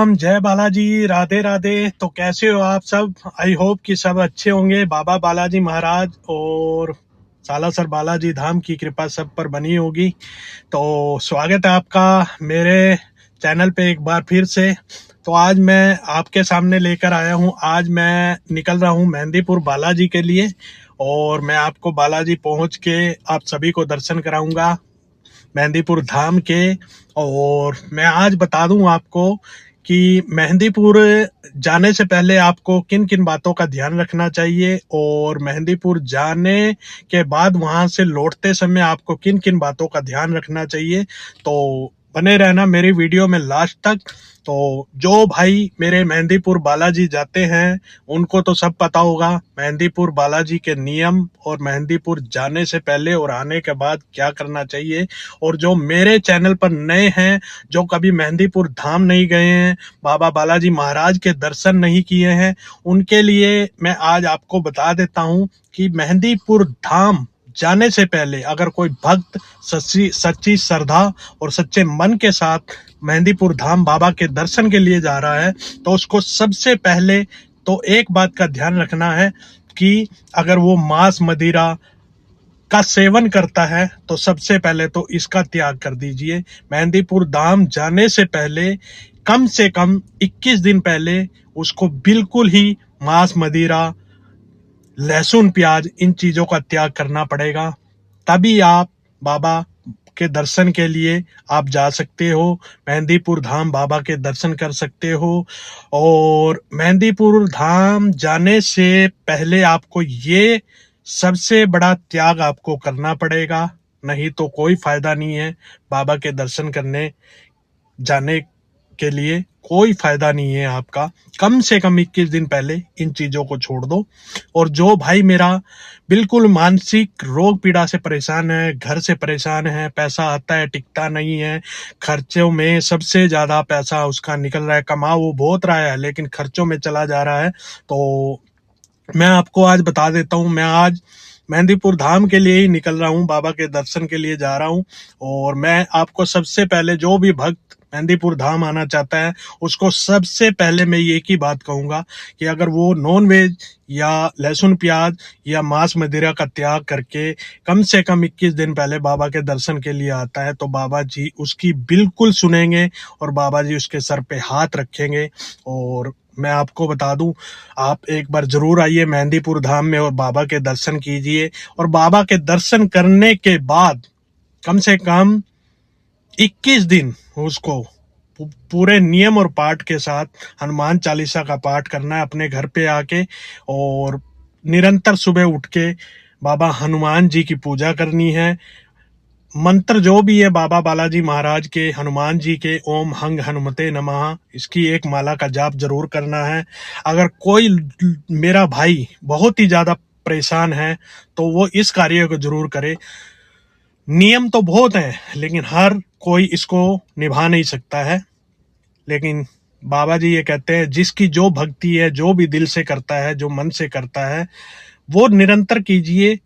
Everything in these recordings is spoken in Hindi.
हम जय बालाजी, राधे राधे। तो कैसे हो आप सब? आई होप कि सब अच्छे होंगे। बाबा बालाजी महाराज और सालासर बालाजी धाम की कृपा सब पर बनी होगी। तो स्वागत है आपका मेरे चैनल पे एक बार फिर से। तो आज मैं आपके सामने लेकर आया हूँ। आज मैं निकल रहा हूँ मेहंदीपुर बालाजी के लिए और मैं आपको बालाजी पहुँच के आप सभी को दर्शन कराऊंगा मेहंदीपुर धाम के। और मैं आज बता दूं आपको कि मेहंदीपुर जाने से पहले आपको किन किन बातों का ध्यान रखना चाहिए और मेहंदीपुर जाने के बाद वहां से लौटते समय आपको किन किन बातों का ध्यान रखना चाहिए। तो बने रहना मेरी वीडियो में लास्ट तक। तो जो भाई मेरे मेहंदीपुर बालाजी जाते हैं उनको तो सब पता होगा मेहंदीपुर बालाजी के नियम और मेहंदीपुर जाने से पहले और आने के बाद क्या करना चाहिए। और जो मेरे चैनल पर नए हैं, जो कभी मेहंदीपुर धाम नहीं गए हैं, बाबा बालाजी महाराज के दर्शन नहीं किए हैं, उनके लिए मैं आज आपको बता देता हूं कि मेहंदीपुर धाम जाने से पहले अगर कोई भक्त सच्ची श्रद्धा और सच्चे मन के साथ मेहंदीपुर धाम बाबा के दर्शन के लिए जा रहा है तो उसको सबसे पहले तो एक बात का ध्यान रखना है कि अगर वो मांस मदिरा का सेवन करता है तो सबसे पहले तो इसका त्याग कर दीजिए। मेहंदीपुर धाम जाने से पहले कम से कम 21 दिन पहले उसको बिल्कुल ही मांस मदिरा, लहसुन, प्याज इन चीजों का त्याग करना पड़ेगा। तभी आप बाबा के दर्शन के लिए आप जा सकते हो, मेहंदीपुर धाम बाबा के दर्शन कर सकते हो। और मेहंदीपुर धाम जाने से पहले आपको ये सबसे बड़ा त्याग आपको करना पड़ेगा, नहीं तो कोई फायदा नहीं है। बाबा के दर्शन करने जाने के लिए कोई फायदा नहीं है आपका। कम से कम 21 दिन पहले इन चीजों को छोड़ दो। और जो भाई मेरा बिल्कुल मानसिक रोग पीड़ा से परेशान है, घर से परेशान है, पैसा आता है टिकता नहीं है, खर्चों में सबसे ज्यादा पैसा उसका निकल रहा है, कमा वो बहुत रहा है लेकिन खर्चों में चला जा रहा है, तो मैं आपको आज बता देता हूँ। मैं आज मेहंदीपुर धाम के लिए ही निकल रहा हूँ, बाबा के दर्शन के लिए जा रहा हूँ। और मैं आपको सबसे पहले जो भी भक्त मेहंदीपुर धाम आना चाहता है उसको सबसे पहले मैं एक ही बात कहूंगा कि अगर वो नॉन वेज या लहसुन प्याज या मांस मदिरा का त्याग करके कम से कम 21 दिन पहले बाबा के दर्शन के लिए आता है तो बाबा जी उसकी बिल्कुल सुनेंगे और बाबा जी उसके सर पे हाथ रखेंगे। और मैं आपको बता दूं, आप एक बार जरूर आइए मेहंदीपुर धाम में और बाबा के दर्शन कीजिए। और बाबा के दर्शन करने के बाद कम से कम 21 दिन उसको पूरे नियम और पाठ के साथ हनुमान चालीसा का पाठ करना है अपने घर पे आके। और निरंतर सुबह उठ के बाबा हनुमान जी की पूजा करनी है। मंत्र जो भी है बाबा बालाजी महाराज के, हनुमान जी के, ओम हंग हनुमते नमः, इसकी एक माला का जाप जरूर करना है। अगर कोई मेरा भाई बहुत ही ज्यादा परेशान है तो वो इस कार्य को जरूर करे। नियम तो बहुत हैं लेकिन हर कोई इसको निभा नहीं सकता है, लेकिन बाबा जी ये कहते हैं जिसकी जो भक्ति है, जो भी दिल से करता है, जो मन से करता है, वो निरंतर कीजिए।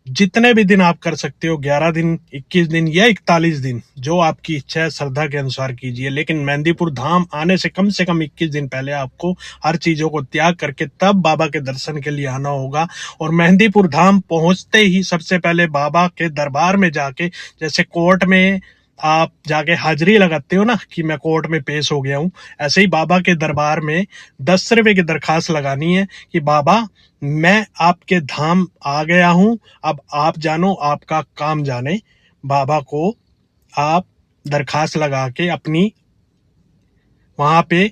जितने भी दिन आप कर सकते हो, 11 दिन, 21 दिन या 41 दिन, जो आपकी इच्छा है श्रद्धा के अनुसार कीजिए। लेकिन मेहंदीपुर धाम आने से कम 21 दिन पहले आपको हर चीजों को त्याग करके तब बाबा के दर्शन के लिए आना होगा। और मेहंदीपुर धाम पहुंचते ही सबसे पहले बाबा के दरबार में जाके, जैसे कोर्ट में आप जाके हाजिरी लगाते हो ना कि मैं कोर्ट में पेश हो गया हूं, ऐसे ही बाबा के दरबार में 10 रुपए की दरखास्त लगानी है कि बाबा मैं आपके धाम आ गया हूं, अब आप जानो आपका काम जाने। बाबा को आप दरखास्त लगा के अपनी वहां पे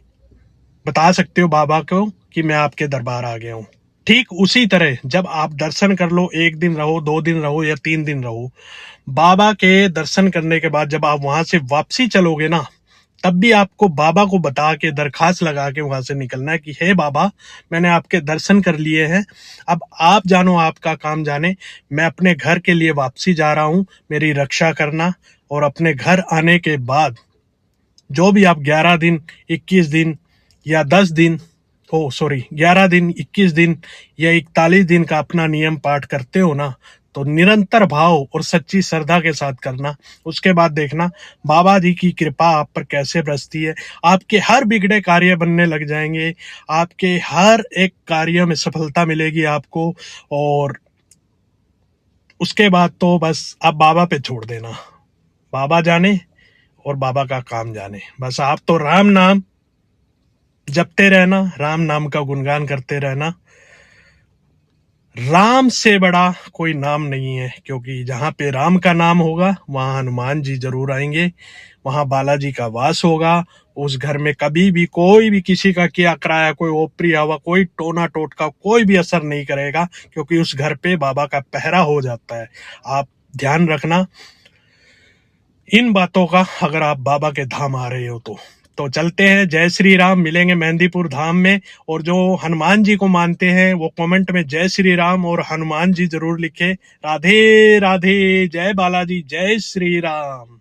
बता सकते हो बाबा को कि मैं आपके दरबार आ गया हूं। ठीक उसी तरह जब आप दर्शन कर लो, 1 दिन रहो, 2 दिन रहो या 3 दिन रहो, बाबा के दर्शन करने के बाद जब आप वहां से वापसी चलोगे ना, तब भी आपको बाबा को बता के दरखास्त लगा के वहां से निकलना है कि हे बाबा मैंने आपके दर्शन कर लिए हैं, अब आप जानो आपका काम जाने, मैं अपने घर के लिए वापसी जा रहा हूं, मेरी रक्षा करना। और अपने घर आने के बाद जो भी आप 11 दिन, 21 दिन या 10 दिन, 11 दिन, 21 दिन या 41 दिन का अपना नियम पाठ करते हो ना, तो निरंतर भाव और सच्ची श्रद्धा के साथ करना। उसके बाद देखना बाबा जी की कृपा आप पर कैसे बरसती है। आपके हर बिगड़े कार्य बनने लग जाएंगे, आपके हर एक कार्य में सफलता मिलेगी आपको। और उसके बाद तो बस आप बाबा पे छोड़ देना, बाबा जाने और बाबा का काम जाने। बस आप तो राम नाम जपते रहना, राम नाम का गुणगान करते रहना। राम से बड़ा कोई नाम नहीं है, क्योंकि जहां पे राम का नाम होगा वहां हनुमान जी जरूर आएंगे, वहां बालाजी का वास होगा। उस घर में कभी भी कोई भी किसी का किया कराया, कोई ओपरी हवा, कोई टोना टोटका, कोई भी असर नहीं करेगा, क्योंकि उस घर पे बाबा का पहरा हो जाता है। आप ध्यान रखना इन बातों का, अगर आप बाबा के धाम आ रहे हो तो चलते हैं। जय श्री राम। मिलेंगे मेहंदीपुर धाम में। और जो हनुमान जी को मानते हैं वो कमेंट में जय श्री राम और हनुमान जी जरूर लिखे। राधे राधे। जय बालाजी। जय श्री राम।